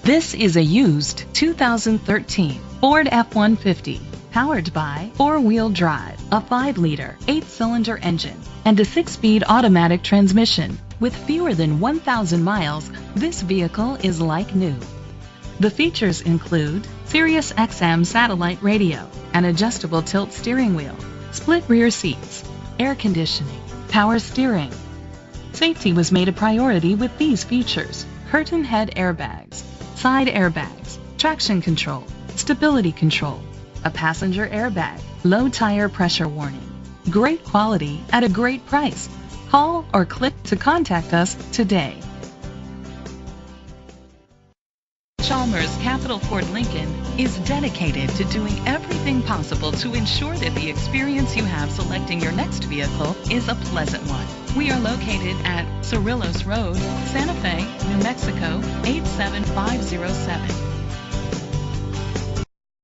This is a used 2013 Ford F-150, powered by four-wheel drive, a 5-liter, 8-cylinder engine, and a 6-speed automatic transmission. With fewer than 1,000 miles, this vehicle is like new. The features include Sirius XM satellite radio, an adjustable tilt steering wheel, split rear seats, air conditioning, power steering. Safety was made a priority with these features: curtain head airbags, side airbags, traction control, stability control, a passenger airbag, low tire pressure warning. Great quality at a great price. Call or click to contact us today. Chalmers Capital Ford Lincoln is dedicated to doing everything possible to ensure that the experience you have selecting your next vehicle is a pleasant one. We are located at Cerrillos Road, Santa Fe, New Mexico 87507.